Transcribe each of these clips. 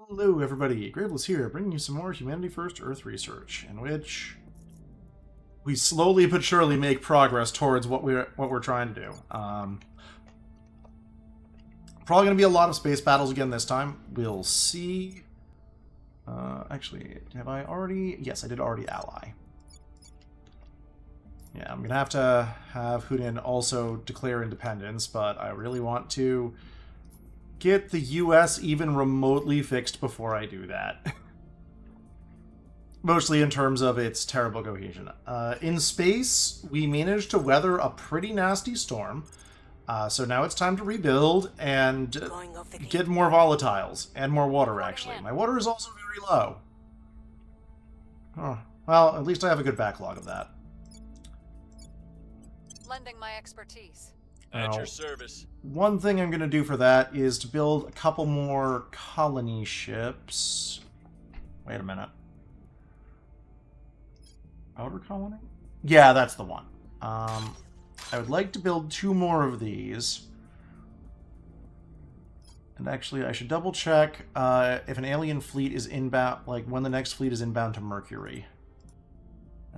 Hello, everybody. Graveless here, bringing you some more Humanity First Earth research, in which we slowly but surely make progress towards what we're trying to do. Probably going to be a lot of space battles again this time. We'll see. Actually, have I already? Yes, I did already ally. Yeah, I'm going to have Hunan also declare independence, but I really want to get the US even remotely fixed before I do that. Mostly in terms of its terrible cohesion. In space, we managed to weather a pretty nasty storm. So now it's time to rebuild and get more volatiles and more water, actually. My water is also very low. Oh, well, at least I have a good backlog of that. Lending my expertise. At your service. One thing I'm going to do for that is to build a couple more colony ships. Wait a minute. Outer colony? Yeah, that's the one. I would like to build 2 more of these. And actually, I should double check if an alien fleet is inbound, like when the next fleet is inbound to Mercury.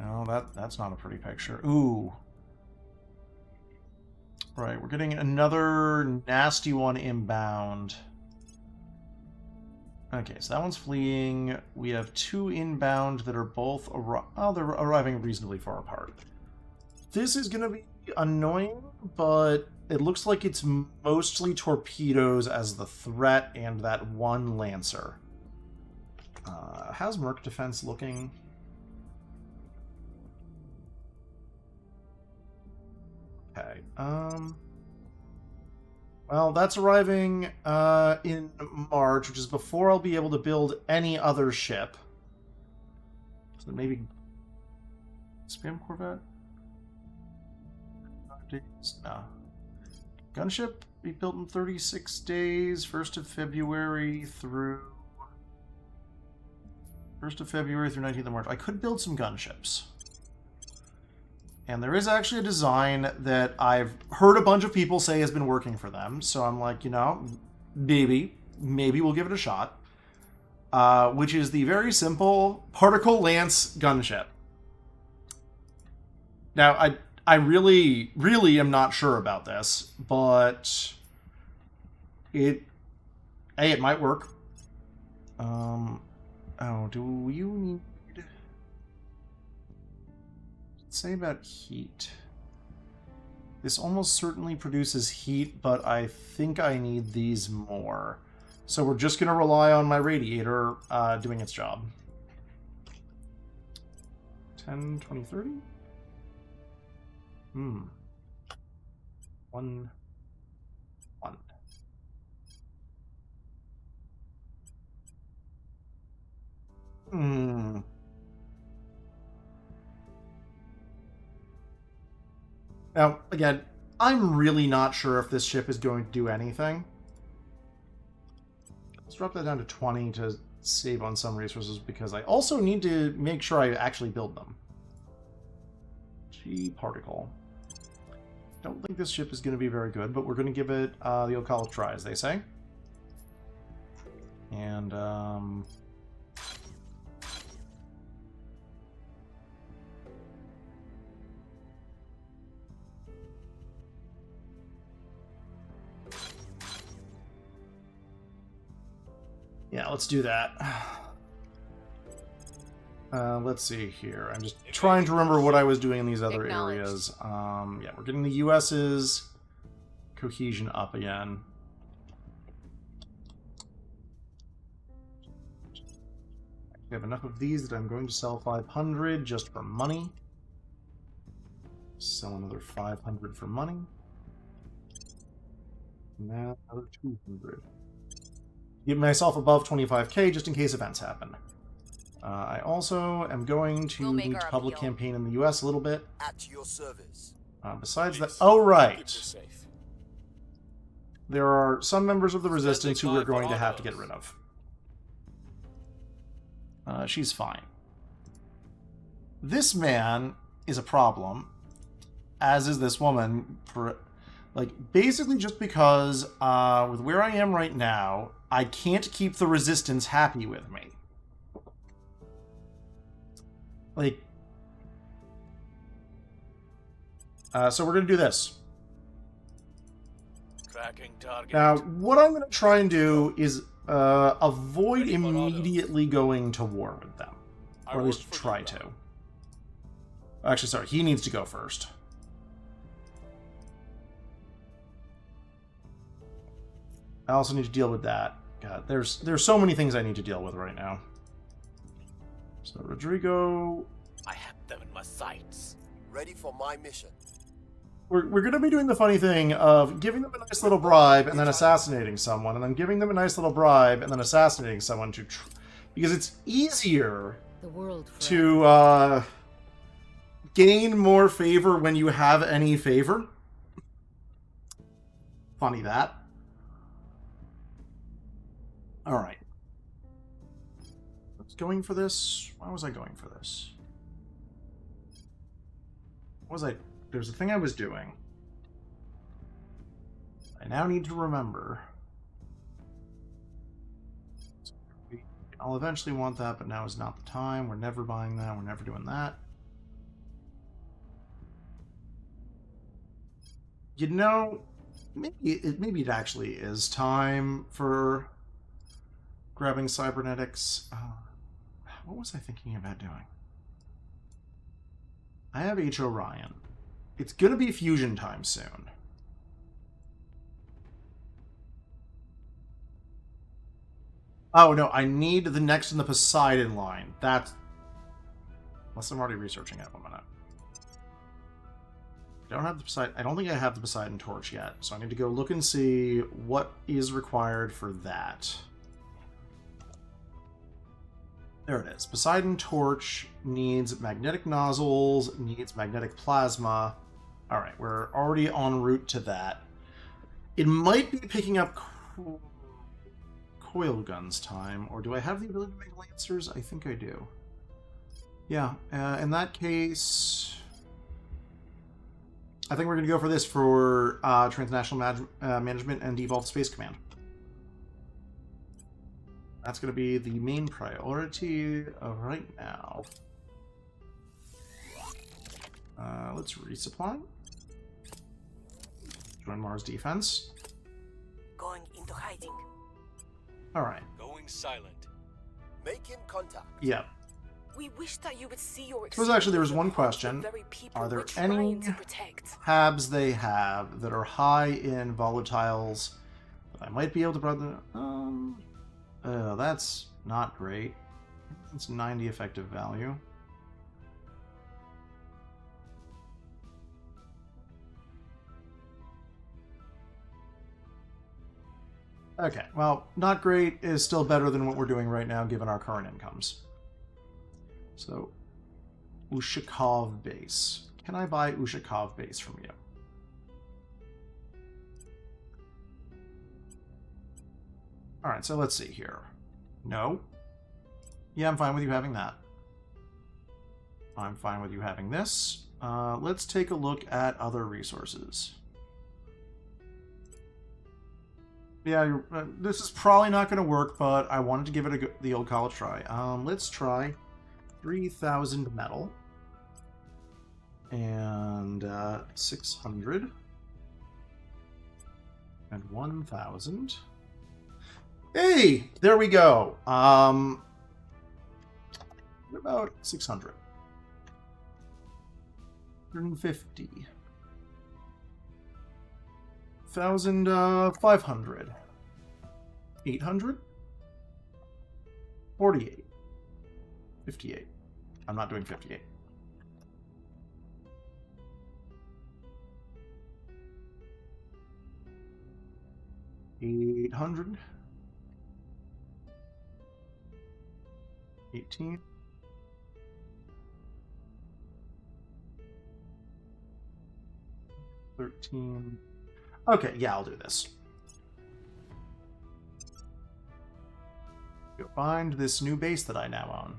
Oh, that's not a pretty picture. Ooh. Right, we're getting another nasty one inbound. Okay, so that one's fleeing. We have 2 inbound that are both they're arriving reasonably far apart. This is going to be annoying, but it looks like it's mostly torpedoes as the threat and that one Lancer. How's Merc defense looking? Okay, well, that's arriving in March, which is before I'll be able to build any other ship. So maybe Spam Corvette? 5 days? No. Gunship be built in 36 days, 1st of February through 19th of March. I could build some gunships. And there is actually a design that I've heard a bunch of people say has been working for them. So I'm like, you know, maybe we'll give it a shot. Which is the very simple Particle Lance gunship. Now, I really am not sure about this, but it might work. Oh, do you need... Say about heat. This almost certainly produces heat, but I think I need these more. So we're just going to rely on my radiator doing its job. 10, 20, 30? 1. Now, again, I'm really not sure if this ship is going to do anything. Let's drop that down to 20 to save on some resources, because I also need to make sure I actually build them. G particle. Don't think this ship is going to be very good, but we're going to give it the old college try, as they say. And, yeah, let's do that. Let's see here. I'm just trying to remember what I was doing in these other areas. Yeah, we're getting the US's cohesion up again. We have enough of these that I'm going to sell 500 just for money. Sell another 500 for money. Now another 200. Get myself above 25k just in case events happen. I also am going to need to public campaign in the US a little bit. At your service. Besides that, oh right, there are some members of the Resistance who we're going to have to get rid of. She's fine. This man is a problem, as is this woman. For, like, basically just because with where I am right now, I can't keep the Resistance happy with me. Like... so we're going to do this. Tracking target. Now, what I'm going to try and do is avoid immediately going to war with them. Or at least try to. Actually, sorry, he needs to go first. I also need to deal with that. God, there's so many things I need to deal with right now. So, Rodrigo... I have them in my sights. Ready for my mission. We're going to be doing the funny thing of giving them a nice little bribe and then assassinating someone, and then giving them a nice little bribe and then assassinating someone to... because it's easier to gain more favor when you have any favor. Funny that. Alright. I was going for this. Why was I going for this? What was I... There's a thing I was doing. I now need to remember. I'll eventually want that, but now is not the time. We're never buying that. We're never doing that. You know, maybe it actually is time for grabbing cybernetics. What was I thinking about doing? I have H. Orion. It's going to be fusion time soon. Oh, no, I need the next in the Poseidon line. That's... Unless I'm already researching it. 1 minute. I don't have the Poseidon... I don't think I have the Poseidon torch yet, so I need to go look and see what is required for that. There it is. Poseidon torch needs magnetic nozzles, needs magnetic plasma. Alright, we're already en route to that. It might be picking up coil guns time, or do I have the ability to make lancers? I think I do. Yeah, in that case... I think we're going to go for this for Transnational Management and Devolved Space Command. That's going to be the main priority right now. Let's resupply. Join Mars Defense. Going into hiding. Alright. Going silent. Making contact. Yep. We wish that you would see your Suppose actually there was one question. Are there any habs they have that are high in volatiles that I might be able to brother? That's not great. It's 90 effective value. Okay, well, not great is still better than what we're doing right now given our current incomes. So, Ushakov base. Can I buy Ushakov base from you? Alright, so let's see here. No. Yeah, I'm fine with you having that. I'm fine with you having this. Let's take a look at other resources. Yeah, this is probably not going to work, but I wanted to give it the old college try. Let's try 3,000 metal. And 600. And 1,000. Hey! There we go. What about 600? 150. 1,500. 800? 48. 58. I'm not doing 58. $800. 18. 13. Okay, yeah, I'll do this. Go find this new base that I now own.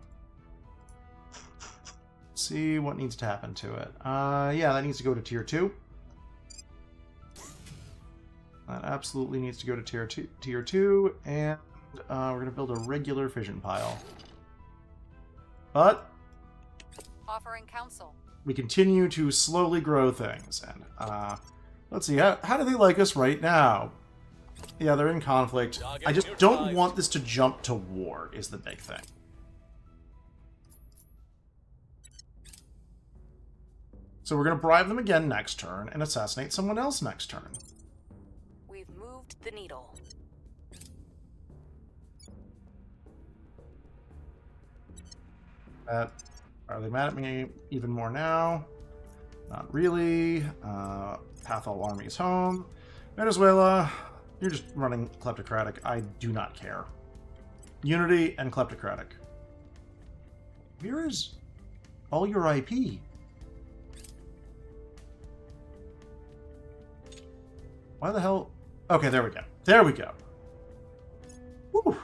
See what needs to happen to it. Yeah, that needs to go to tier 2. That absolutely needs to go to tier 2, and we're going to build a regular fission pile. But Offering counsel. we continue to slowly grow things. And let's see, how do they like us right now? Yeah, they're in conflict. I just don't want this to jump to war, is the big thing. So we're going to bribe them again next turn and assassinate someone else next turn. We've moved the needle. Are they mad at me even more now? Not really. Pathol Army is home. Venezuela, you're just running kleptocratic. I do not care. Unity and kleptocratic. Where is all your IP? Why the hell? Okay, there we go. There we go. Woo.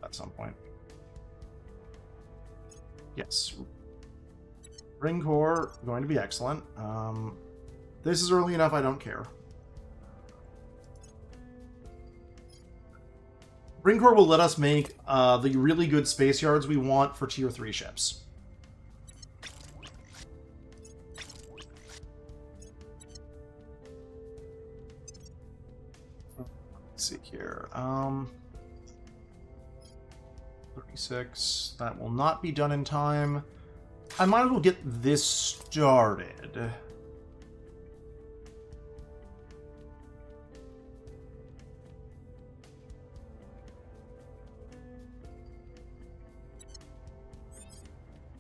At some point. Yes. Ring core, going to be excellent. This is early enough, I don't care. Ring core will let us make the really good space yards we want for tier 3 ships. Let's see here. 36. That will not be done in time. I might as well get this started.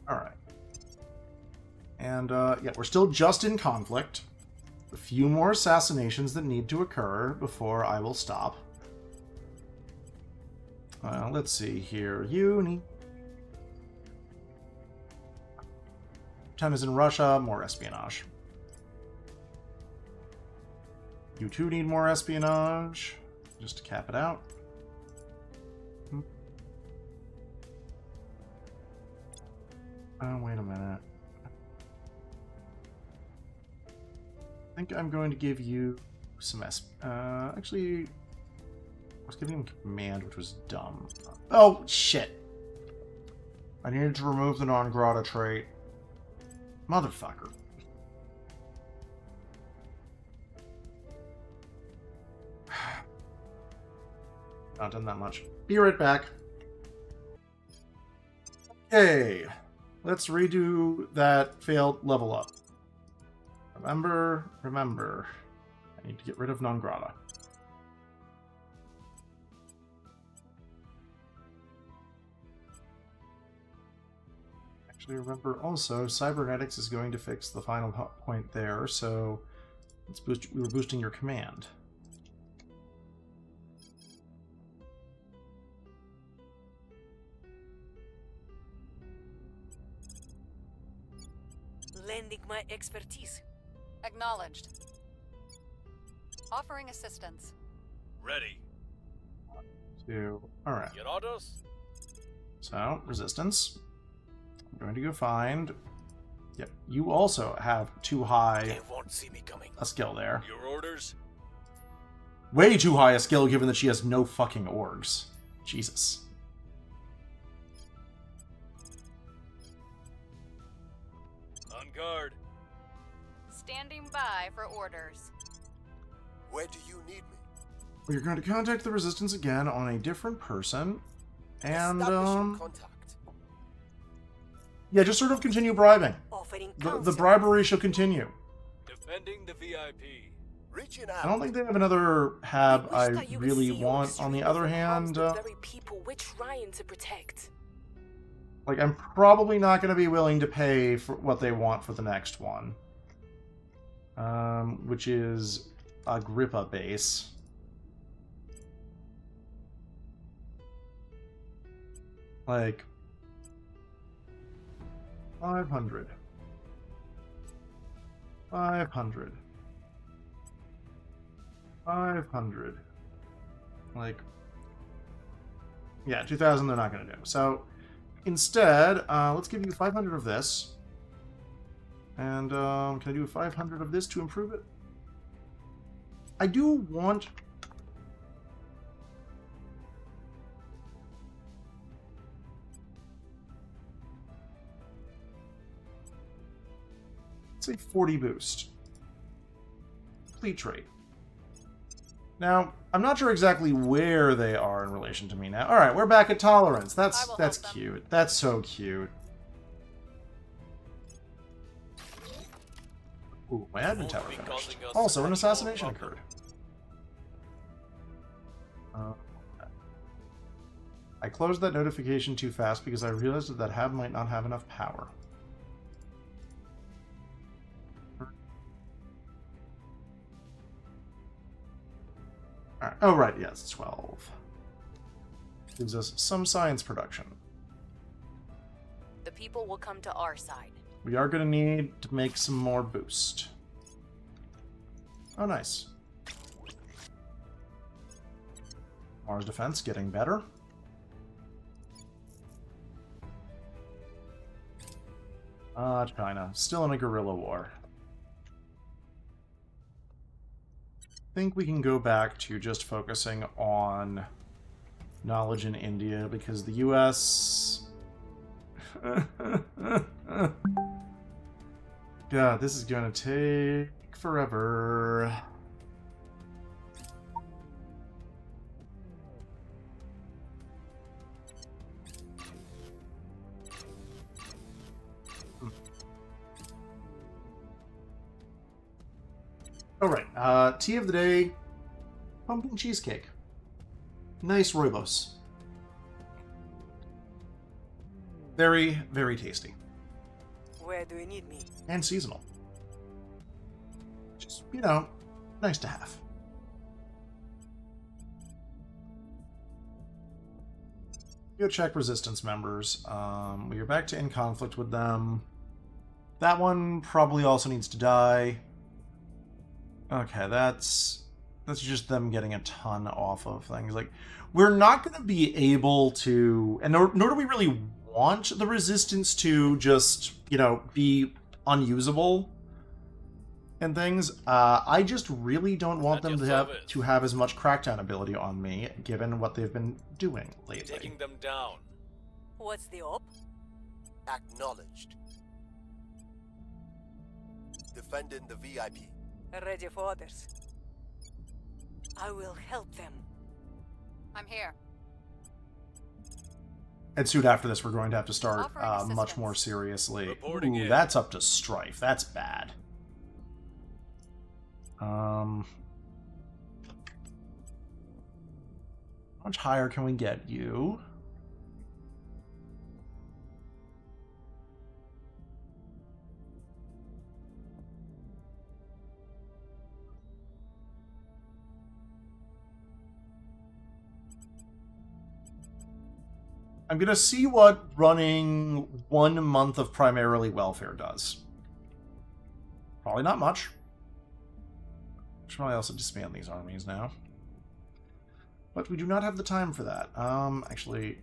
Alright. And, yeah, we're still just in conflict. A few more assassinations that need to occur before I will stop. Let's see here. You need... 10 is in Russia, more espionage. You two need more espionage, just to cap it out. Wait a minute. I think I'm going to give you some actually, I was giving him command, which was dumb. Oh, shit. I needed to remove the non-grata trait. Motherfucker. Not done that much. Be right back. Okay. Let's redo that failed level up. Remember. I need to get rid of non-grata. Actually, remember also, cybernetics is going to fix the final point there, so let's boost. We were boosting your command. Lending my expertise. Acknowledged. Offering assistance. Ready. Alright. Get orders? So, resistance. I'm going to go find... Yep, you also have too high They won't see me coming. a skill there. Your orders? Way too high a skill given that she has no fucking orgs. Jesus. On guard. Standing by for orders. Where do you need me? We're going to contact the resistance again on a different person. And, Establishing contact. yeah, just sort of continue bribing. Offering The counsel. bribery shall continue. Defending the VIP. Reaching out. I don't think they have another hab We wish I that you would really see your want. On the extreme other and harm hand, the very people we're trying to protect. like, I'm probably not going to be willing to pay for what they want for the next one. Which is Agrippa base. Like, 500. 500. 500. Like, yeah, 2,000 they're not going to do. So, instead, let's give you 500 of this. And can I do 500 of this to improve it? I do want... Let's say 40 boost. Fleet trade. Now, I'm not sure exactly where they are in relation to me now. Alright, we're back at tolerance. That's help them. cute. That's so cute. Ooh, my admin tower finished. Also, an assassination occurred. I closed that notification too fast because I realized that hab might not have enough power. Alright. Oh, right, yes, 12. Gives us some science production. The people will come to our side. We are going to need to make some more boost. Oh, nice. Mars defense getting better. China. Still in a guerrilla war. I think we can go back to just focusing on knowledge in India because the US... God, this is gonna take forever. Alright, tea of the day, pumpkin cheesecake. Nice rooibos. Very, very tasty. Where do you need me? And seasonal. Just, you know, nice to have. Go check resistance members. We are back to in conflict with them. That one probably also needs to die. Okay, that's just them getting a ton off of things. Like, we're not going to be able to, and nor do we really want the resistance to just, you know, be unusable and things. I just really don't want them to have as much crackdown ability on me, given what they've been doing lately. Taking them down. What's the op? Acknowledged. Defending the VIP. Ready for orders. I will help them. I'm here. And soon after this, we're going to have to start Offering much more assistance. seriously. Reporting Ooh, in. that's up to strife. That's bad. How much higher can we get you? I'm going to see what running 1 month of primarily welfare does. Probably not much. Should probably also disband these armies now. But we do not have the time for that. Actually,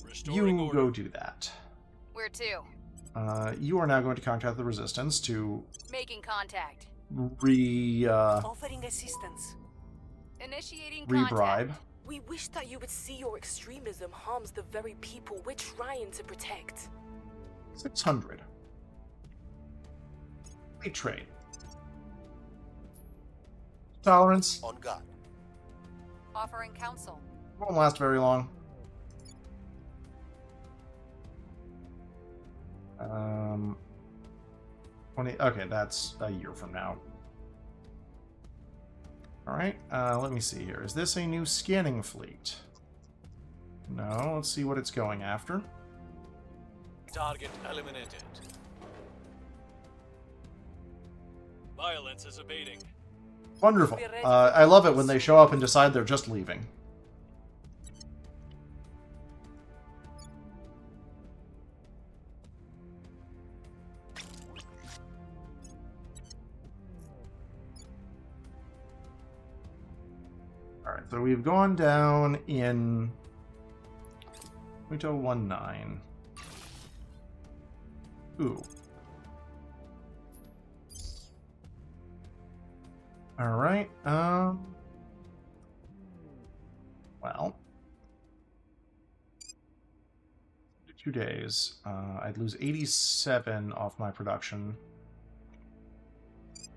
Restoring you order. go do that. Where to? You are now going to contact the resistance to Making contact. Offering assistance. Initiating re-bribe. contact. We wish that you would see your extremism harms the very people we're trying to protect. 600. Free trade. Tolerance. On guard. Offering counsel. Won't last very long. 20. Okay, that's a year from now. Alright, let me see here. Is this a new scanning fleet? No, let's see what it's going after. Target eliminated. Violence is abating. Wonderful. I love it when they show up and decide they're just leaving. Alright, so we've gone down in 0.019. Ooh. Alright, well, 2 days. I'd lose 87 off my production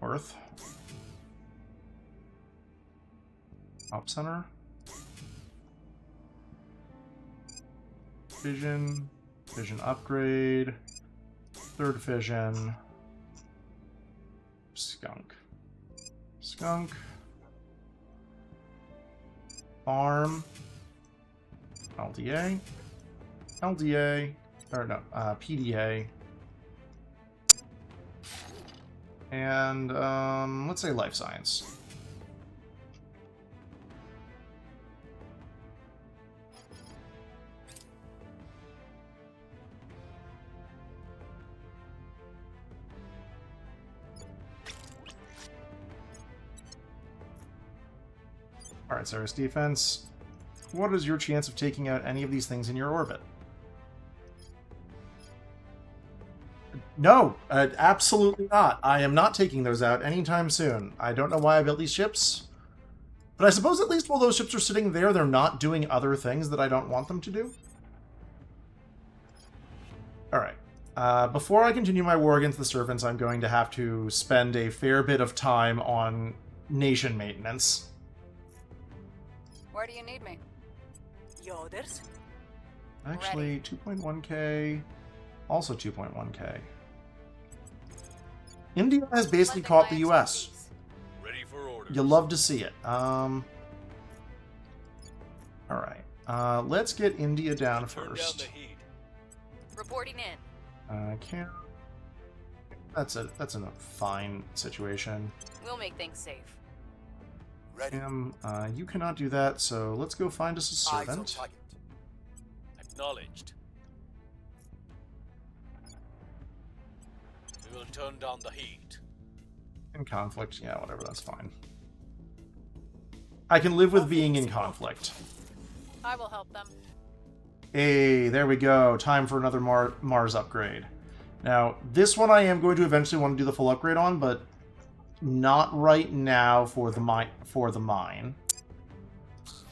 worth. Op center. Vision. Vision upgrade. Third vision. Skunk. Skunk. Farm. LDA. LDA. Or no, PDA. And, let's say life science. Alright, Cyrus Defense. What is your chance of taking out any of these things in your orbit? No, absolutely not. I am not taking those out anytime soon. I don't know why I built these ships. But I suppose at least while those ships are sitting there, they're not doing other things that I don't want them to do. Alright. Before I continue my war against the Servants, I'm going to have to spend a fair bit of time on nation maintenance. Where do you need me? Yoders? Actually, 2.1k. Also 2.1k. India has basically caught the US. Ready for orders. You love to see it. Alright. Let's get India down Turn down first. the heat. Reporting in. Can't... That's a fine situation. We'll make things safe. Ready. You cannot do that, so let's go find us a Eyes on servant. target. Acknowledged. We will turn down the heat. In conflict, yeah, whatever, that's fine. I can live with being in conflict. I will help them. Hey, there we go. Time for another Mars upgrade. Now, this one I am going to eventually want to do the full upgrade on, but not right now for the mine.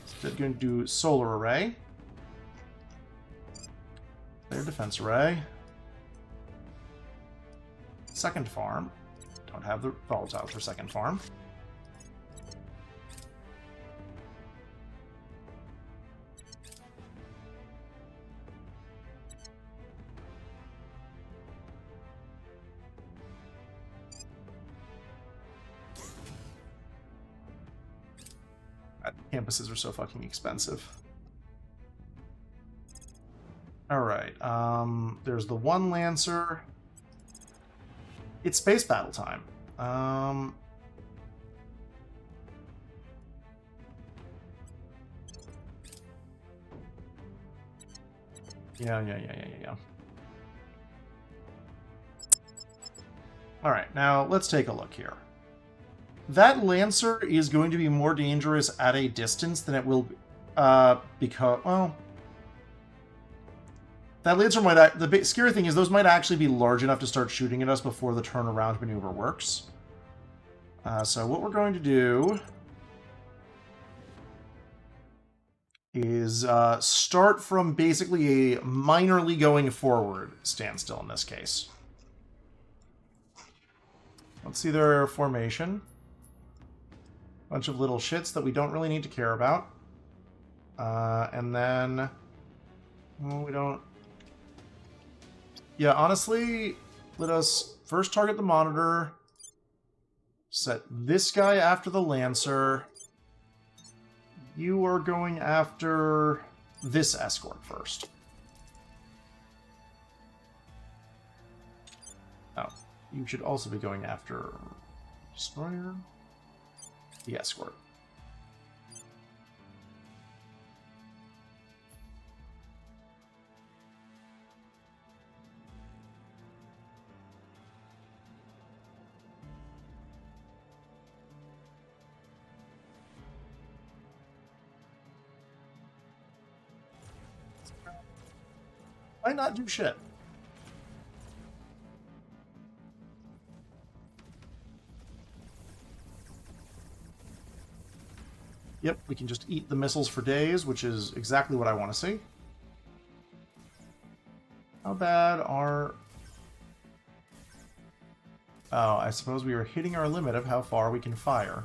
Instead, going to do solar array. Their defense array. Second farm. Don't have the volatile for second farm. Campuses are so fucking expensive. Alright, there's the one Lancer. It's space battle time. Yeah. Alright, now let's take a look here. That Lancer is going to be more dangerous at a distance than it will because, well... That Lancer might... The scary thing is those might actually be large enough to start shooting at us before the turnaround maneuver works. So what we're going to do is start from basically a minorly going forward standstill in this case. Let's see their formation. Bunch of little shits that we don't really need to care about. And then... Well, we don't... Yeah, honestly, let us first target the monitor. Set this guy after the Lancer. You are going after this escort first. Oh, you should also be going after Destroyer. The escort. Why not do shit? Yep, we can just eat the missiles for days, which is exactly what I want to see. How bad are... Oh, I suppose we are hitting our limit of how far we can fire.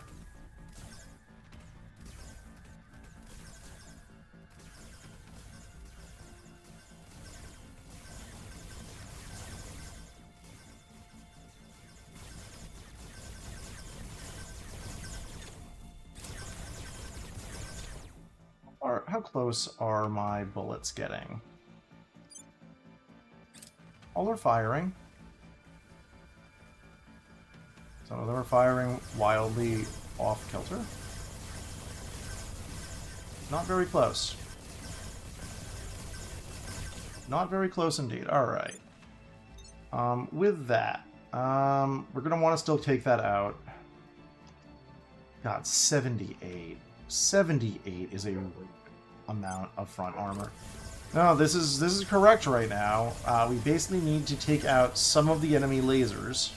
How close are my bullets getting? All are firing. Some of them are firing wildly off-kilter. Not very close. Not very close indeed. Alright. With that, we're going to want to still take that out. God, 78. 78 is a amount of front armor. No, this is correct right now. We basically need to take out some of the enemy lasers.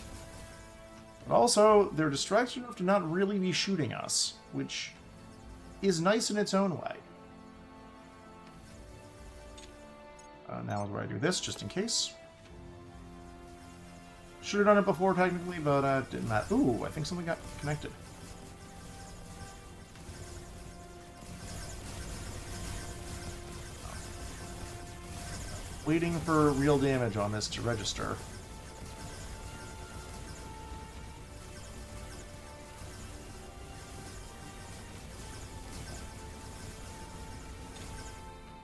But also, they're distracted enough to not really be shooting us, which is nice in its own way. Now is where I do this, just in case. Should have done it before, technically, but didn't matter. Ooh, I think something got connected. Waiting for real damage on this to register.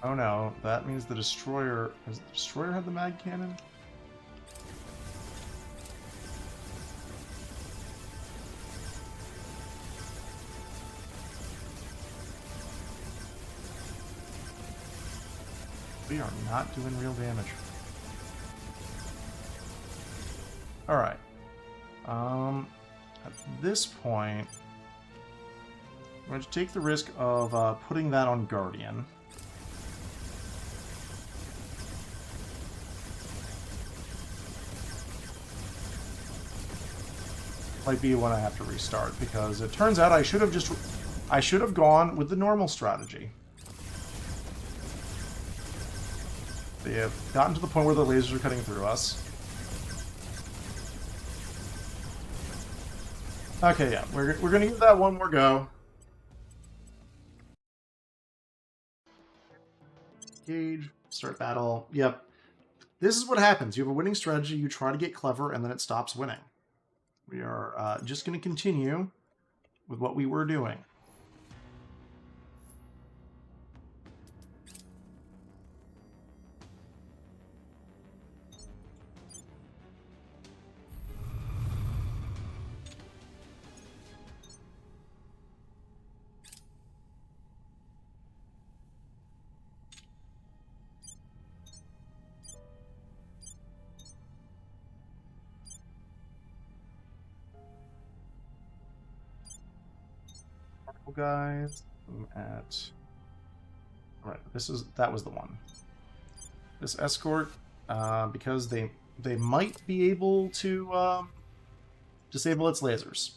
Oh no, that means the destroyer... Does the destroyer have the mag cannon? We are not doing real damage. Alright. At this point, I'm going to take the risk of putting that on Guardian. Might be when I have to restart, because it turns out I should have gone with the normal strategy. They have gotten to the point where the lasers are cutting through us. Okay, yeah, we're gonna give that one more go. Engage, start battle. Yep. This is what happens. You have a winning strategy, you try to get clever, and then it stops winning. We are just going to continue with what we were doing. Guys, I'm at... Right, that was the one. This escort, because they might be able to disable its lasers.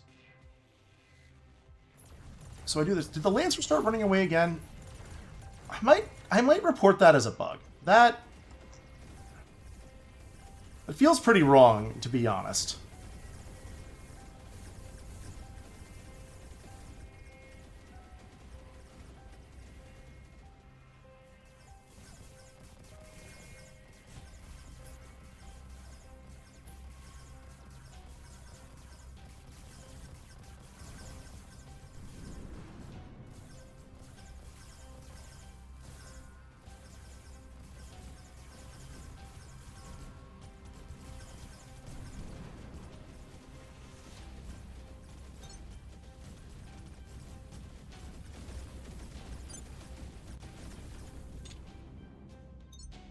So I do this. Did the Lancer start running away again? I might report that as a bug. It feels pretty wrong, to be honest.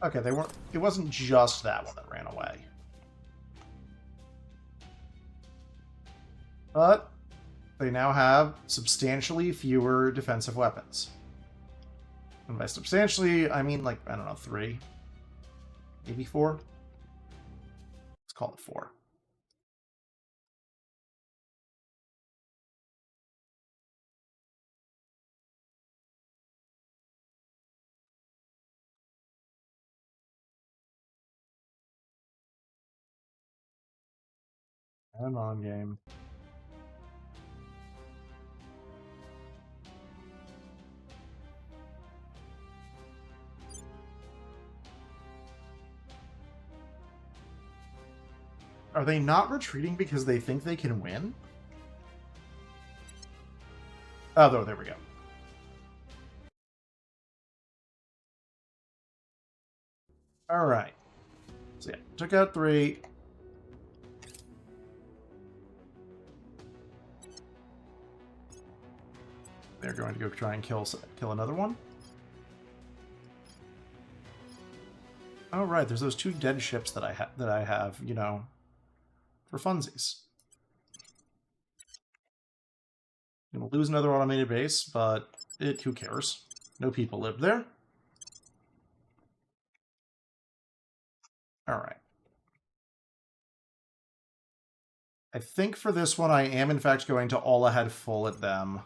Okay, they weren't. It wasn't just that one that ran away. But they now have substantially fewer defensive weapons. And by substantially, I mean, like, I don't know, 3? Maybe 4? Let's call it 4. Come on, game. Are they not retreating because they think they can win? Oh, there we go. All right. So yeah, took out 3. They're going to go try and kill another one. Oh right, there's those 2 dead ships that I have, you know, for funsies. I'm gonna lose another automated base, but who cares? No people lived there. Alright. I think for this one I am in fact going to all ahead full at them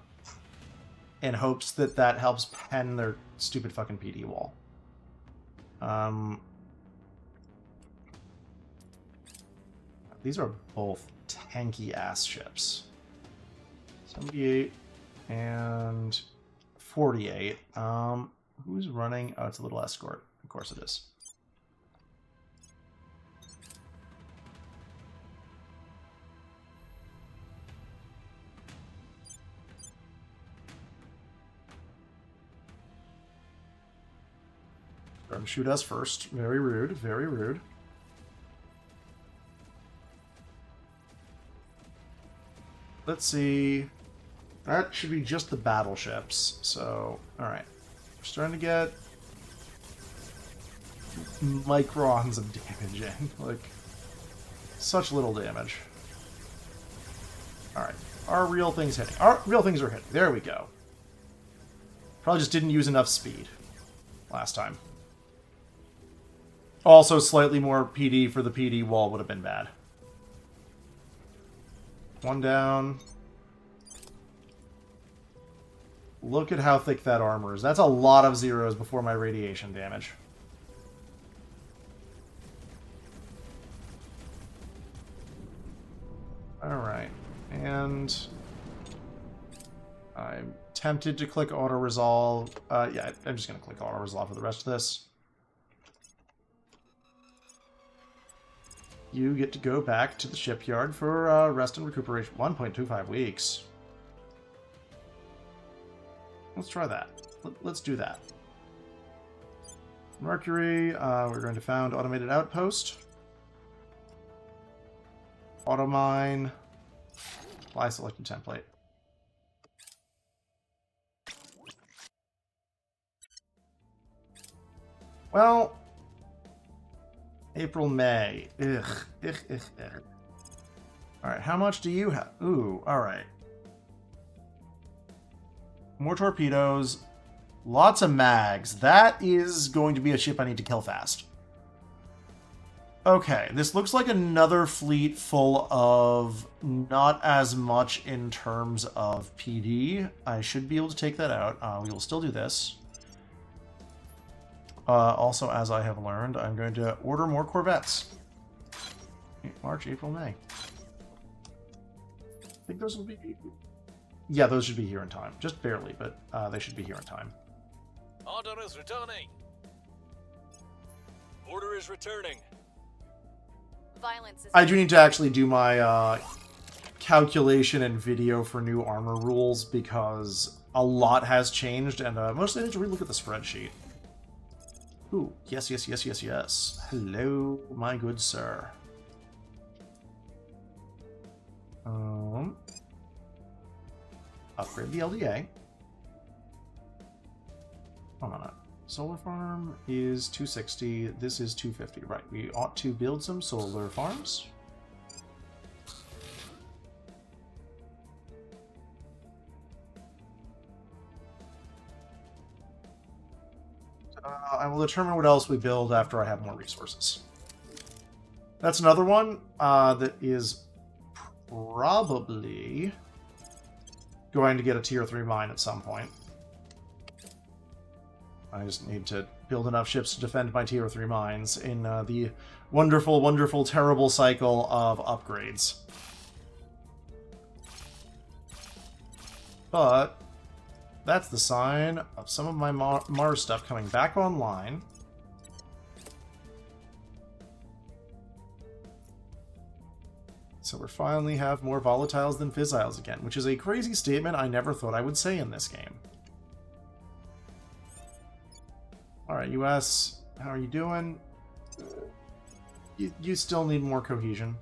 in hopes that that helps pen their stupid fucking PD wall. These are both tanky-ass ships. 78 and 48. Who's running? Oh, it's a little escort. Of course it is. Trying to shoot us first. Very rude. Very rude. Let's see. That should be just the battleships. So, alright. We're starting to get microns of damage in. Like, such little damage. Alright. Our real things hitting. Our real things are hitting. There we go. Probably just didn't use enough speed last time. Also, slightly more PD for the PD wall would have been bad. 1 down. Look at how thick that armor is. That's a lot of zeros before my radiation damage. Alright. And I'm tempted to click auto-resolve. Yeah, I'm just going to click auto-resolve for the rest of this. You get to go back to the shipyard for rest and recuperation. 1.25 weeks. Let's try that. Let's do that. Mercury, we're going to found automated outpost. Auto mine. Apply selected template. Well, April, May. Ugh. Alright, how much do you have? Ooh, alright. More torpedoes. Lots of mags. That is going to be a ship I need to kill fast. Okay, this looks like another fleet full of not as much in terms of PD. I should be able to take that out. We will still do this. Also, as I have learned, I'm going to order more Corvettes. March, April, May. I think those will be... Yeah, those should be here in time. Just barely, but they should be here in time. Order is returning. Order is returning. Violence is... I do need to actually do my calculation and video for new armor rules because a lot has changed, and mostly I need to relook at the spreadsheet. Ooh, yes. Hello, my good sir. Upgrade the LDA. Hold on. Solar farm is 260. This is 250. Right, we ought to build some solar farms. I will determine what else we build after I have more resources. That's another one that is probably going to get a tier 3 mine at some point. I just need to build enough ships to defend my tier 3 mines in the wonderful, terrible cycle of upgrades. But that's the sign of some of my Mars stuff coming back online. So we finally have more volatiles than fissiles again, which is a crazy statement I never thought I would say in this game. Alright, US, how are you doing? You still need more cohesion.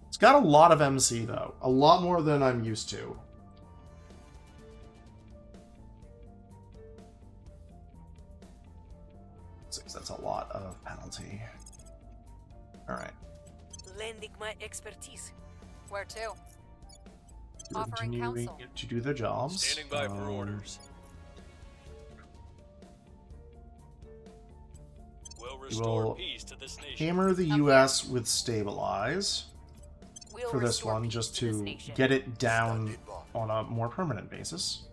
It's got a lot of MC, though. A lot more than I'm used to. That's a lot of penalty. Alright. Lending my expertise. Where to? You're Offering continuing counsel. to do their jobs. Standing by for orders. We'll restore will peace to this nation. Hammer the Up US with stabilize We'll for this restore one, peace just to this to nation. get it down Standing by. on a more permanent basis.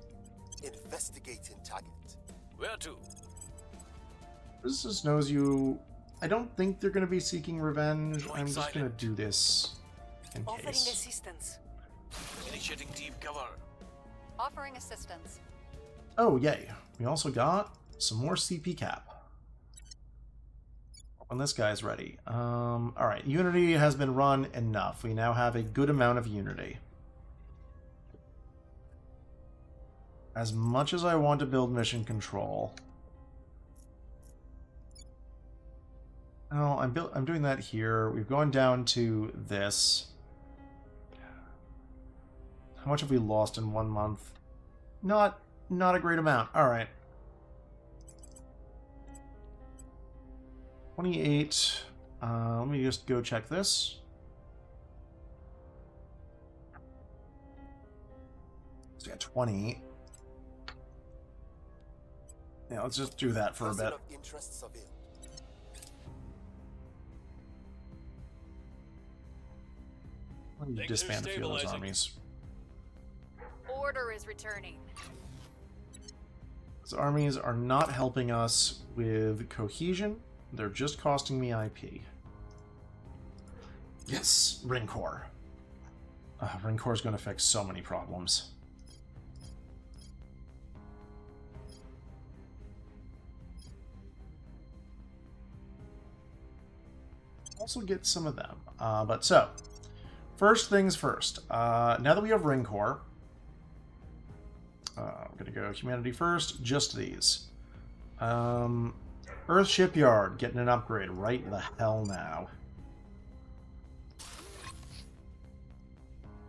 Investigating target. Where to? This just knows you. I don't think they're going to be seeking revenge. Going I'm just going silent. to do this in Offering case. assistance. Initiating deep cover. Offering assistance. Oh, yay. We also got some more CP cap. When this guy's ready. Alright, Unity has been run enough. We now have a good amount of Unity. As much as I want to build mission control... No, I'm doing that here. We've gone down to this. How much have we lost in 1 month? Not a great amount. All right. 28. Let me just go check this. So yeah, 20. Yeah, let's just do that for a bit. Of interests of it. Let me Things are disband a few of those stabilizing. armies. Order is returning. Those armies are not helping us with cohesion. They're just costing me IP. Yes, Ring Core. Ring Core is going to fix so many problems. Also get some of them. But so, first things first. Now that we have Ring Core, I'm going to go Humanity first, just these. Earth Shipyard, getting an upgrade right the hell now.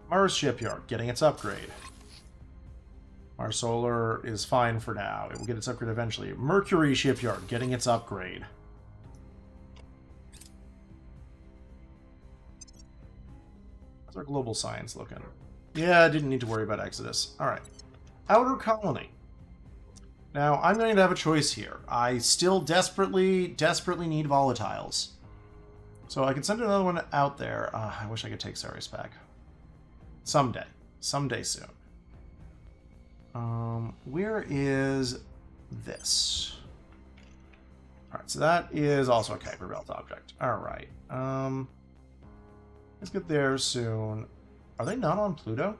Mars Shipyard, getting its upgrade. Mars Solar is fine for now. It will get its upgrade eventually. Mercury Shipyard, getting its upgrade. How's our global science looking? Yeah, I didn't need to worry about Exodus. Alright. Outer Colony. Now, I'm going to have a choice here. I still desperately need volatiles. So I can send another one out there. I wish I could take Ceres back. Someday. Someday soon. Where is this? Alright, so that is also a Kuiper Belt object. Alright. Let's get there soon. Are they not on Pluto?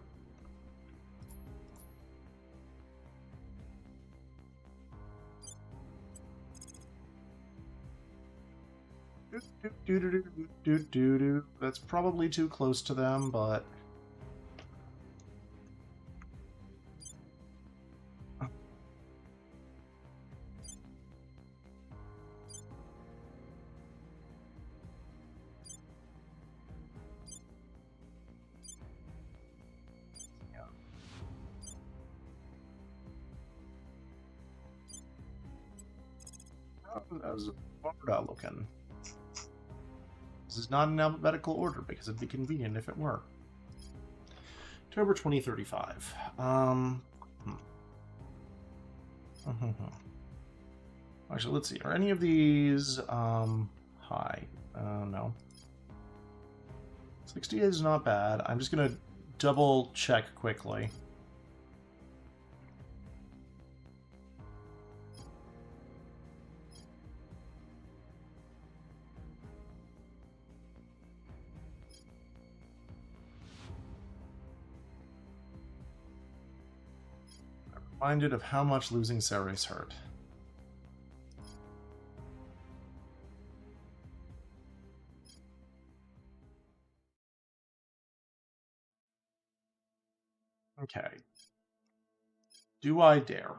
That's probably too close to them, but... How's Florida looking? This is not in alphabetical order because it'd be convenient if it were. October 2035. Actually, let's see. Are any of these high? No. 68 is not bad. I'm just gonna double check quickly. Reminded of how much losing Ceres hurt. Okay. Do I dare?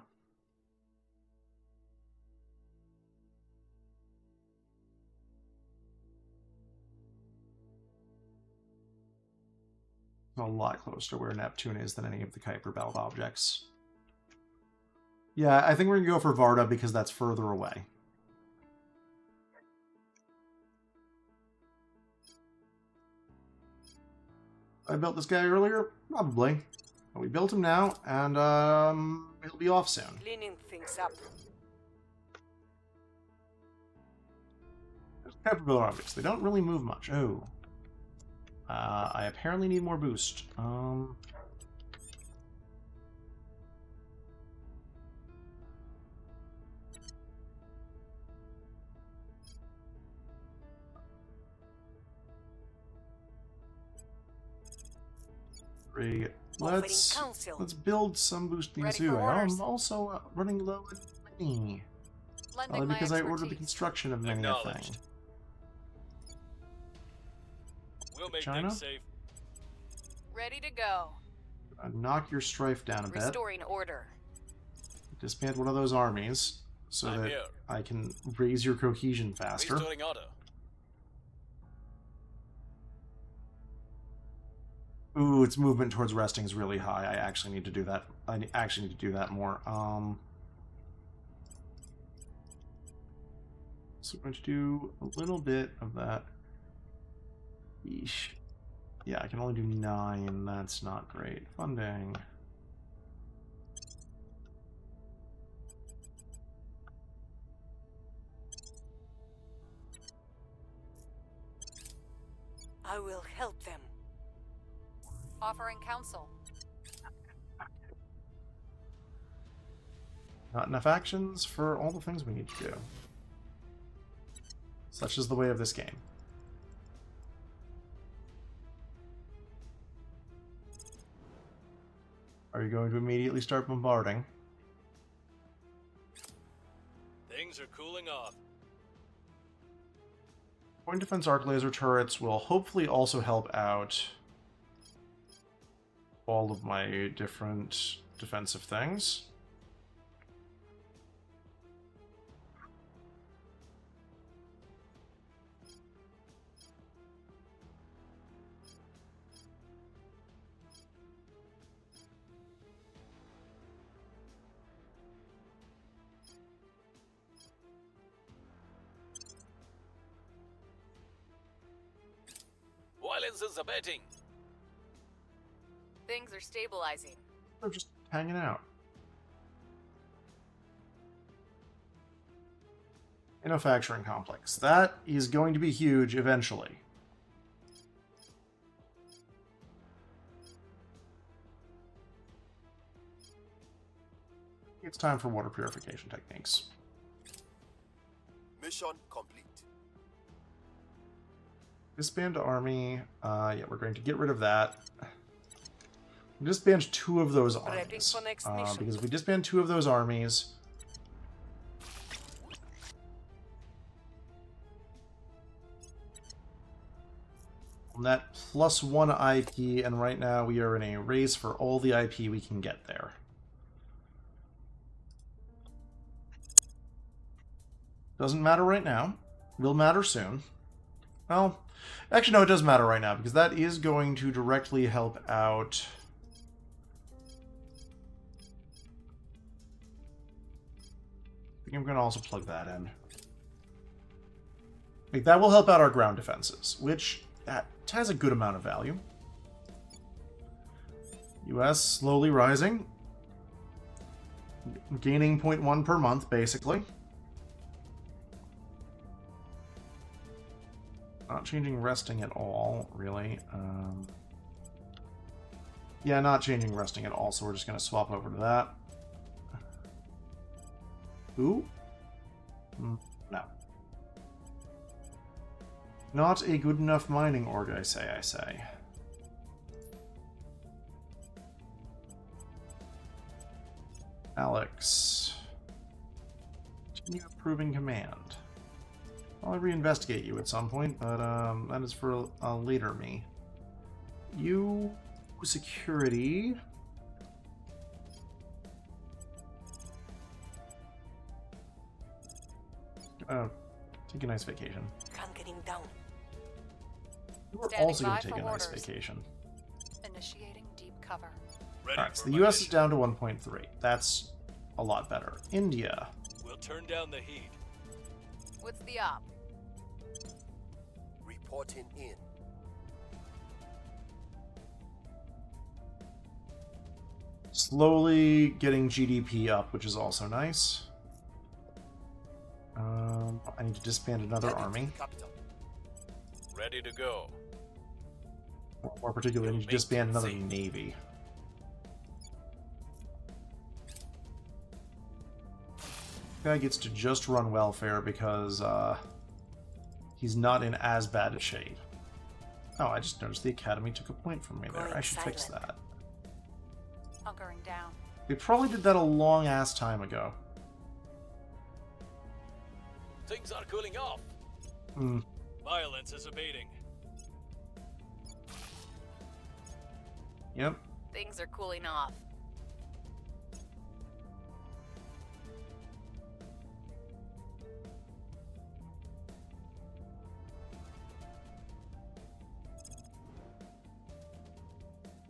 A lot closer to where Neptune is than any of the Kuiper Belt objects. Yeah, I think we're going to go for Varda because that's further away. I built this guy earlier? Probably. But we built him now, and he'll be off soon. Cleaning things up. Kuiper Belt objects. They don't really move much. Oh. I apparently need more boost. Let's build some boost things too. I'm also running low on money. Because I ordered the construction of many a thing. We'll make China? things safe. Ready to go. Knock your strife down a bit. Restoring order. Disband one of those armies so I'm that here. I can raise your cohesion faster. Restoring order. Ooh, its movement towards resting is really high. I actually need to do that. I actually need to do that more. So we're going to do a little bit of that. Yeesh. Yeah, I can only do 9. That's not great. Funding. I will help them. Offering counsel. Not enough actions for all the things we need to do. Such is the way of this game. Are you going to immediately start bombarding? Things are cooling off. Point defense arc laser turrets will hopefully also help out all of my different defensive things. Violence is abating. Things are stabilizing. They're just hanging out. Manufacturing complex. That is going to be huge eventually. It's time for water purification techniques. Mission complete. Disband army. Yeah, we're going to get rid of that. Disband 2 of those armies. For next mission. Because if we disband 2 of those armies, that +1 IP, and right now we are in a race for all the IP we can get there. Doesn't matter right now. Will matter soon. Well, actually no, it does matter right now, because that is going to directly help out... I think I'm going to also plug that in. Like, that will help out our ground defenses, which that has a good amount of value. US slowly rising. Gaining 0.1 per month, basically. Not changing resting at all, really. Yeah, not changing resting at all, so we're just going to swap over to that. Ooh? No. Not a good enough mining org, I say. Alex. Continue approving command. I'll reinvestigate you at some point, but that is for a later me. You security. Take a nice vacation. I'm getting down. You are Standing also going by to take for a nice orders. vacation. Initiating deep cover. Ready Alright, so for the my US is mission. down to 1.3. That's a lot better. India. We'll turn down the heat. What's the op? Reporting in. Slowly getting GDP up, which is also nice. I need to disband another Heading to army. the capital. Ready to go. More particularly, I need to disband another navy. Guy gets to just run welfare because he's not in as bad a shape. Oh, I just noticed the academy took a point from me there. Going I should fix silent. that. Hunkering down. They probably did that a long ass time ago. Things are cooling off. Hmm. Violence is abating. Yep. Things are cooling off.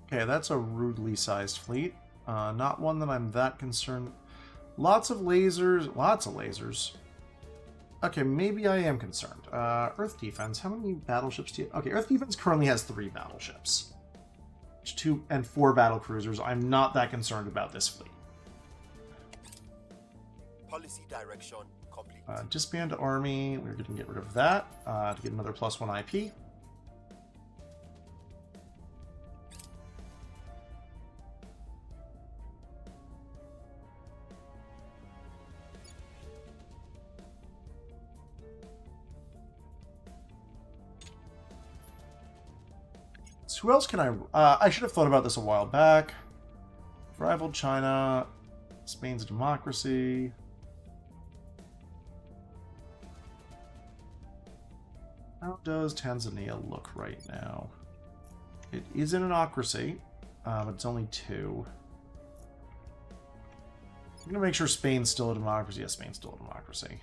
Okay, that's a rudely sized fleet. Not one that I'm that concerned. Lots of lasers. Lots of lasers. Okay, maybe I am concerned. Earth defense. How many battleships do you... Okay, Earth defense currently has 3 battleships. 2 and 4 battle cruisers. I'm not that concerned about this fleet. Policy direction complete. Disband army. We're going to get rid of that to get another +1 IP. So who else can I should have thought about this a while back. Rivaled China. Spain's a democracy. How does Tanzania look right now? It is an autocracy, but it's only 2. I'm gonna make sure Spain's still a democracy. Yes, Spain's still a democracy.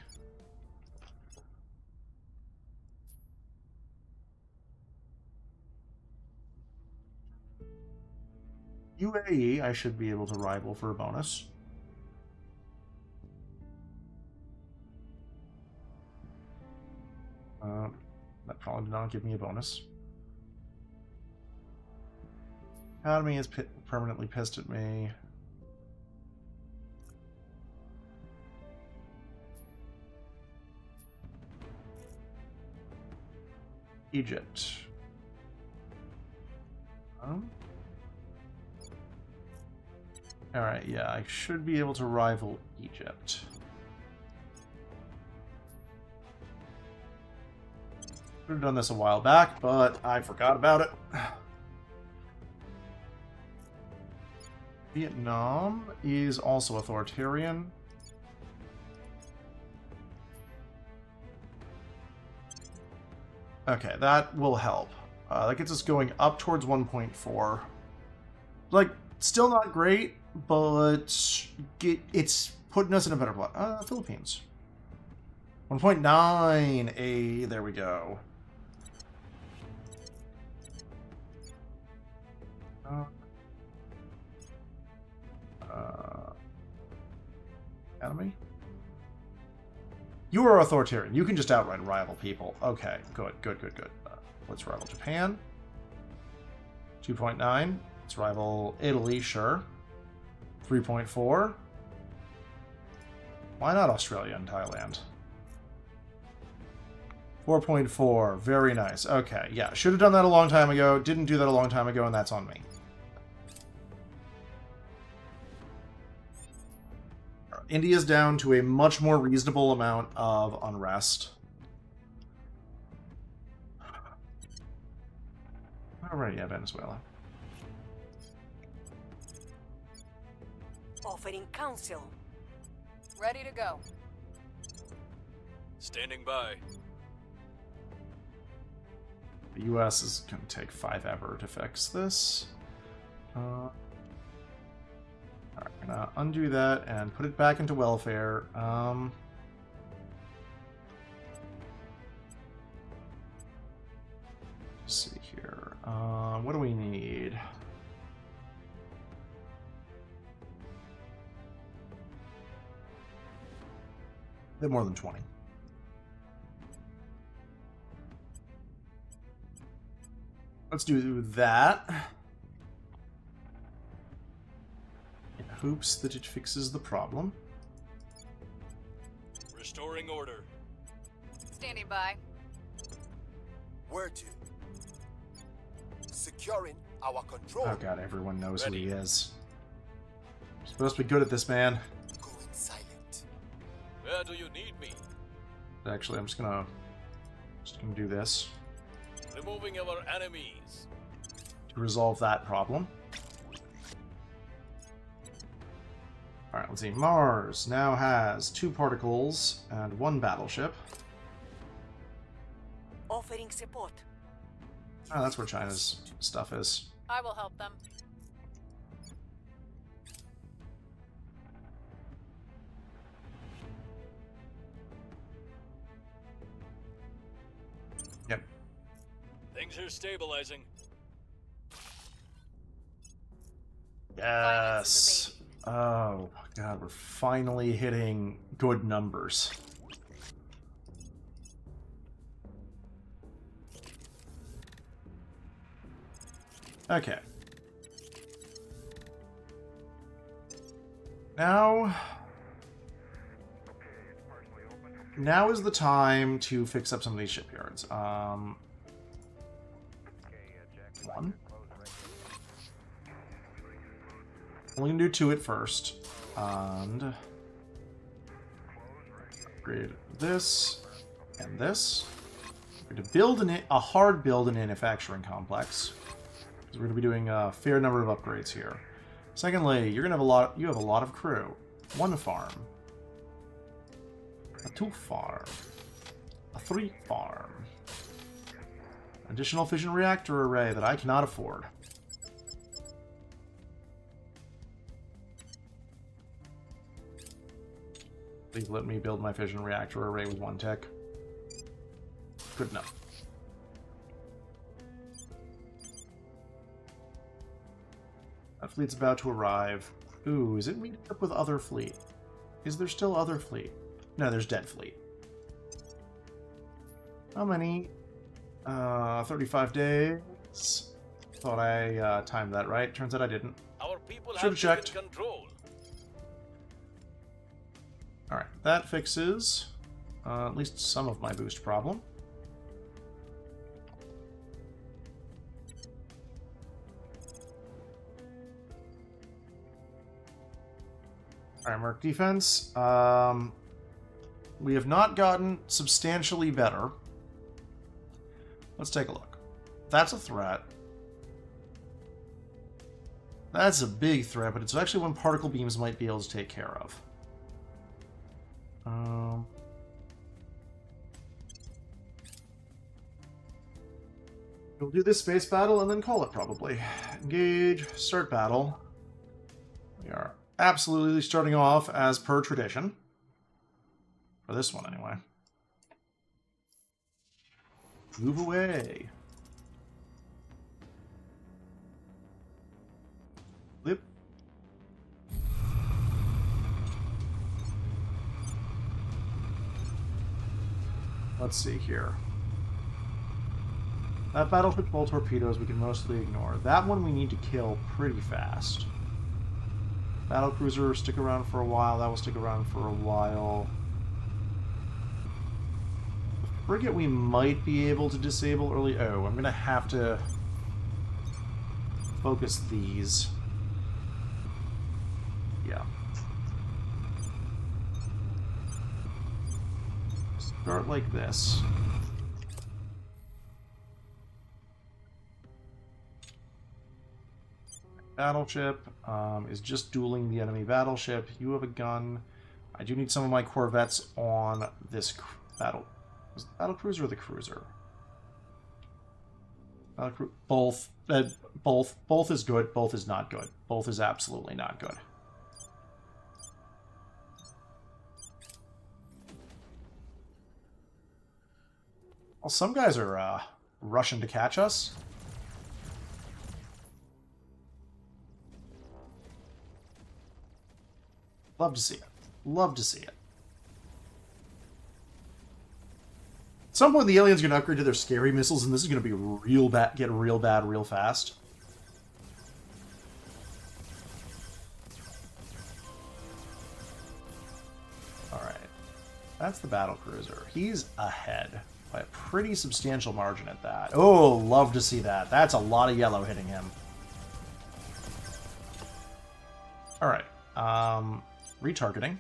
UAE, I should be able to rival for a bonus. That probably did not give me a bonus. Academy is permanently pissed at me. Egypt. Alright, yeah, I should be able to rival Egypt. Could have done this a while back, but I forgot about it. Vietnam is also authoritarian. Okay, that will help. That gets us going up towards 1.4. Like, still not great, but it's putting us in a better place. Philippines. 1.9. There we go. Enemy? You are authoritarian. You can just outright rival people. Okay, good. Let's rival Japan. 2.9. Let's rival Italy, sure. 3.4. Why not Australia and Thailand? 4.4. Very nice. Okay, yeah. Should have done that a long time ago. Didn't do that a long time ago, and that's on me. India's down to a much more reasonable amount of unrest. Alright, yeah, Venezuela. Offering counsel. Ready to go. Standing by. The US is going to take 5 ever to fix this. Alright, I'm going to undo that and put it back into welfare. Let's see here. What do we need? A bit more than 20. Let's do that. In hopes that it fixes the problem. Restoring order. Standing by. Where to? Securing our control. Oh god, everyone knows Ready. who he is. You're supposed to be good at this, man. Going silent. Where do you need me? Actually, I'm just gonna do this Removing our enemies. to resolve that problem. Alright, let's see. Mars now has 2 particles and 1 battleship. Offering support. Oh, that's where China's stuff is. I will help them. Yep. Things are stabilizing. Yes. Oh, god, we're finally hitting good numbers. Okay. Now is the time to fix up some of these shipyards. One. We're gonna do 2 at first. And upgrade this and this. We're going to build a hard build and manufacturing complex. We're going to be doing a fair number of upgrades here. Secondly, you're going to have you have a lot of crew. 1 farm. A 2 farm. A 3 farm. Additional fission reactor array that I cannot afford. Please let me build my fission reactor array with 1 tech. Good enough. That fleet's about to arrive. Ooh, is it meeting up with other fleet? Is there still other fleet? No, there's dead fleet. How many? 35 days. Thought I timed that right. Turns out I didn't. Our people Should've have checked. taken control. Alright, that fixes at least some of my boost problem. Alright, Merc defense. We have not gotten substantially better. Let's take a look. That's a threat. That's a big threat, but it's actually one particle beams might be able to take care of. We'll do this space battle and then call it, probably. Engage, start battle. We are absolutely starting off as per tradition. For this one, anyway. Move away. Flip. Let's see here. That battleship full torpedoes we can mostly ignore. That one we need to kill pretty fast. Battlecruiser, stick around for a while. That will stick around for a while. The frigate we might be able to disable early. Oh, I'm going to have to focus these. Yeah. Start like this. Battleship is just dueling the enemy battleship. You have a gun. I do need some of my corvettes on this battle. Was it the battle cruiser or the cruiser? Both. Both. Both is good. Both is not good. Both is absolutely not good. Well, some guys are rushing to catch us. Love to see it. Love to see it. At some point, the aliens are going to upgrade to their scary missiles, and this is going to be real bad. Get real bad, real fast. All right, that's the battle cruiser. He's ahead by a pretty substantial margin at that. Oh, love to see that. That's a lot of yellow hitting him. All right. Retargeting.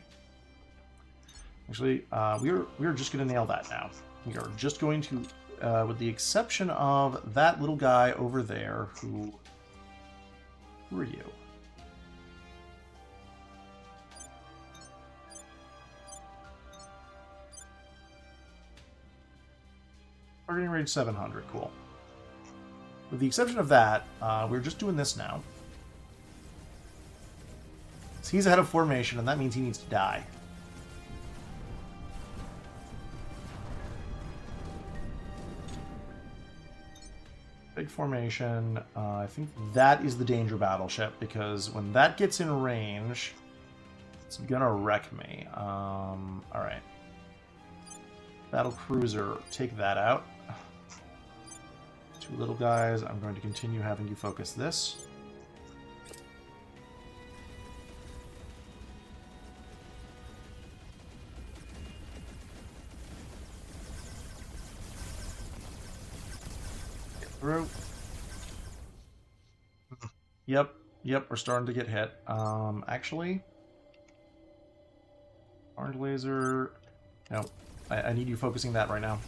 Actually, we are just going to nail that now. We are just going to, with the exception of that little guy over there, who are you? Targeting range 700, cool. With the exception of that, we're just doing this now. So he's ahead of formation, and that means he needs to die. Big formation. I think that is the danger battleship, because when that gets in range, it's gonna wreck me. Alright. Battle cruiser, take that out. Two little guys, I'm going to continue having you focus this. Through. Yep, we're starting to get hit. Actually, orange laser. No, I need you focusing that right now.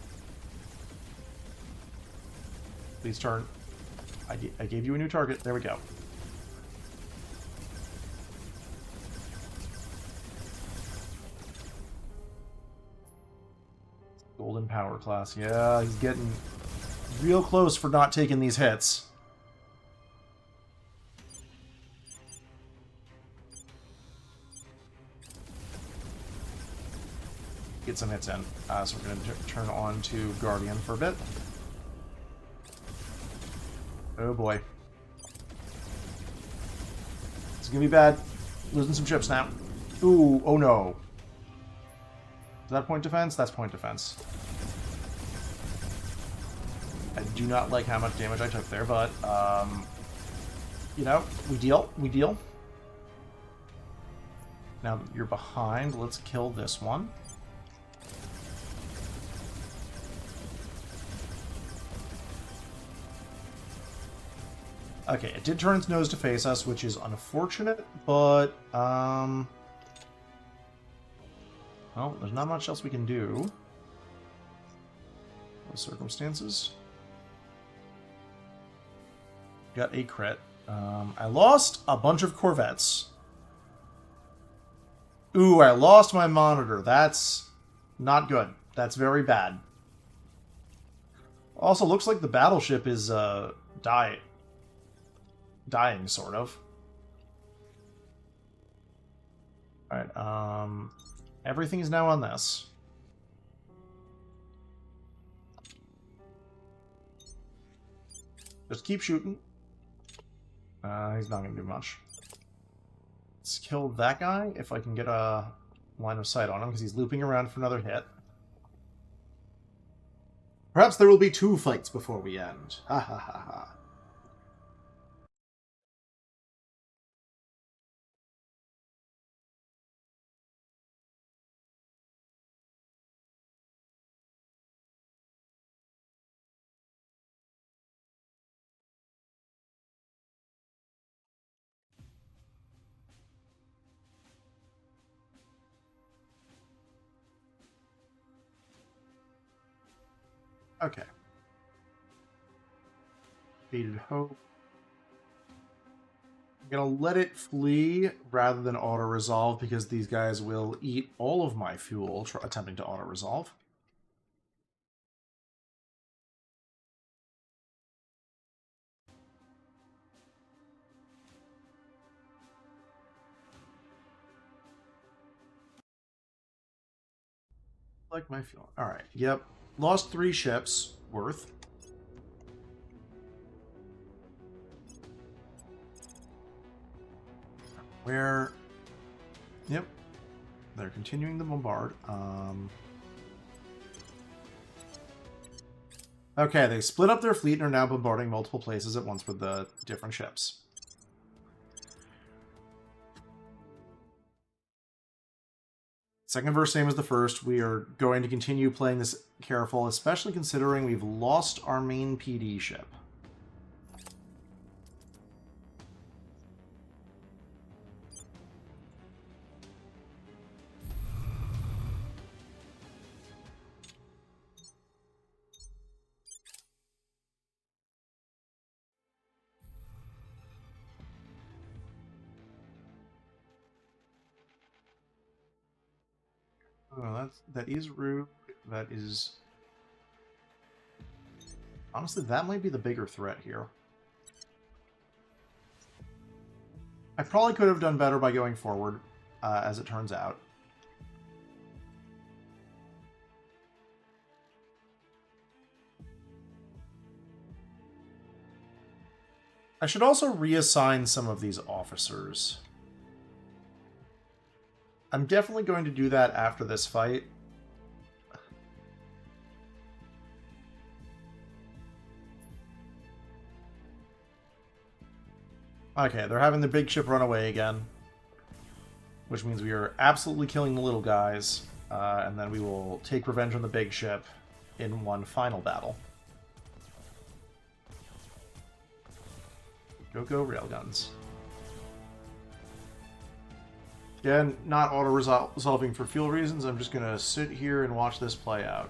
Please turn. I gave you a new target. There we go. Golden power class. Yeah, he's getting real close for not taking these hits. Get some hits in. So we're going to turn on to Guardian for a bit. Oh boy. It's going to be bad. Losing some ships now. Ooh, oh no. Is that point defense? That's point defense. I do not like how much damage I took there, but, you know, we deal. Now that you're behind, let's kill this one. Okay, it did turn its nose to face us, which is unfortunate, but, well, there's not much else we can do. Those circumstances. Got a crit. I lost a bunch of corvettes. Ooh, I lost my monitor. That's not good. That's very bad. Also, looks like the battleship is dying, sort of. Alright, everything is now on this. Just keep shooting. He's not going to do much. Let's kill that guy if I can get a line of sight on him, because he's looping around for another hit. Perhaps there will be 2 fights before we end. Ha ha ha ha. Okay. Faded Hope. I'm going to let it flee rather than auto-resolve because these guys will eat all of my fuel attempting to auto-resolve. Like my fuel. Alright, yep. Lost 3 ships worth. Where... Yep. They're continuing the bombard. Okay, they split up their fleet and are now bombarding multiple places at once with the different ships. Second verse, same as the first. We are going to continue playing this careful, especially considering we've lost our main PD ship. Oh, that is rude. That is... Honestly, that might be the bigger threat here. I probably could have done better by going forward, as it turns out. I should also reassign some of these officers. I'm definitely going to do that after this fight. Okay, they're having the big ship run away again. Which means we are absolutely killing the little guys. And then we will take revenge on the big ship in one final battle. Go railguns. Again, not auto-resolving for fuel reasons. I'm just going to sit here and watch this play out.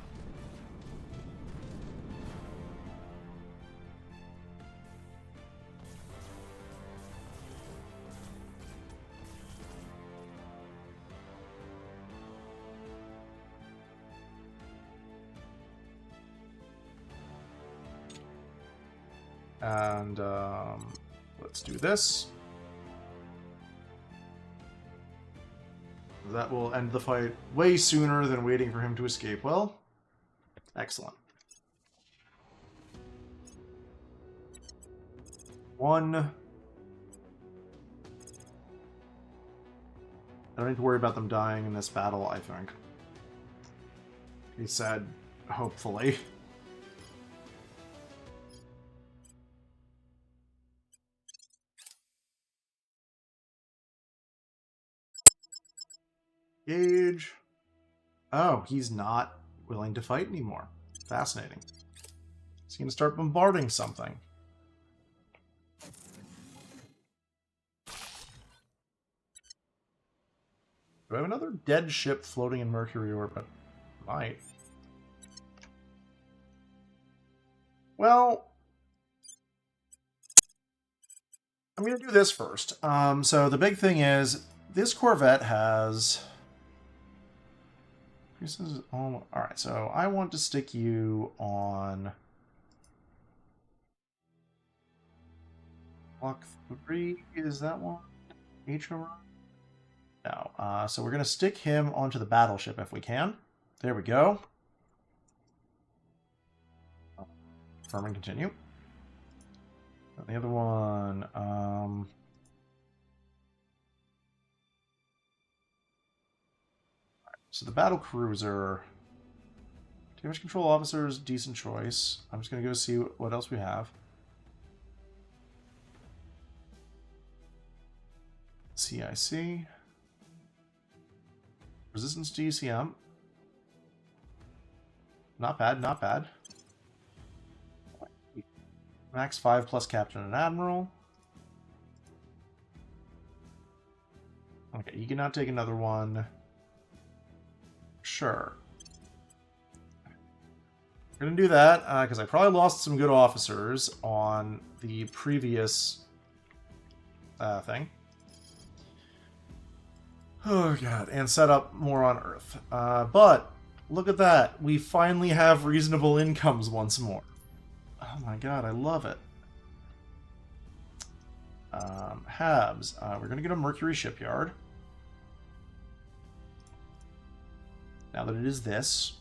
And let's do this. That will end the fight way sooner than waiting for him to escape. Well, excellent. One. I don't need to worry about them dying in this battle, I think. He said, hopefully. Gauge. Oh, he's not willing to fight anymore. Fascinating. He's going to start bombarding something. Do I have another dead ship floating in Mercury orbit? Might. Well, I'm going to do this first. So the big thing is, this Corvette has... This is all right. So I want to stick you on Block 3. Is that one? HO? No. So we're going to stick him onto the battleship if we can. There we go. Confirm and continue. And the other one. So the battle cruiser, damage control officers, decent choice. I'm just going to go see what else we have. CIC. Resistance to ECM. Not bad, not bad. Max 5 plus Captain and Admiral. Okay, you cannot take another one. Sure. We're going to do that, because I probably lost some good officers on the previous thing. Oh god, and set up more on Earth. But look at that. We finally have reasonable incomes once more. Oh my god, I love it. Habs. We're going to get a Mercury shipyard. Now that it is this.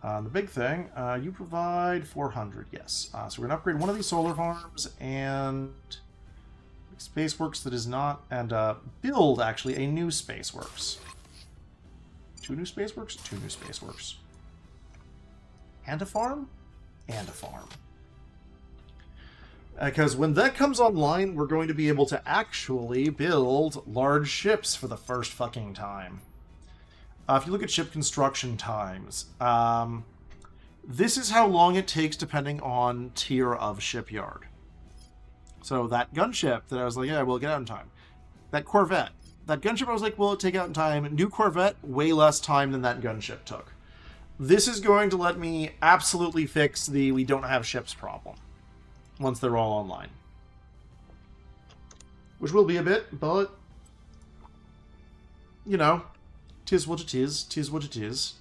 The big thing, you provide 400, yes. So we're going to upgrade one of these solar farms and Spaceworks that is not, and build, actually, a new Spaceworks. 2 new Spaceworks? 2 new Spaceworks. And a farm? And a farm. Because when that comes online, we're going to be able to actually build large ships for the first fucking time. If you look at ship construction times, this is how long it takes depending on tier of shipyard. So that gunship that I was like, yeah, we'll get out in time. That Corvette. That gunship I was like, will it take out in time? New Corvette, way less time than that gunship took. This is going to let me absolutely fix the we don't have ships problem once they're all online. Which will be a bit, but you know, 'tis what it is, 'tis what it is.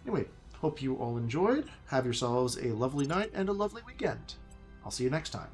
Anyway, hope you all enjoyed. Have yourselves a lovely night and a lovely weekend. I'll see you next time.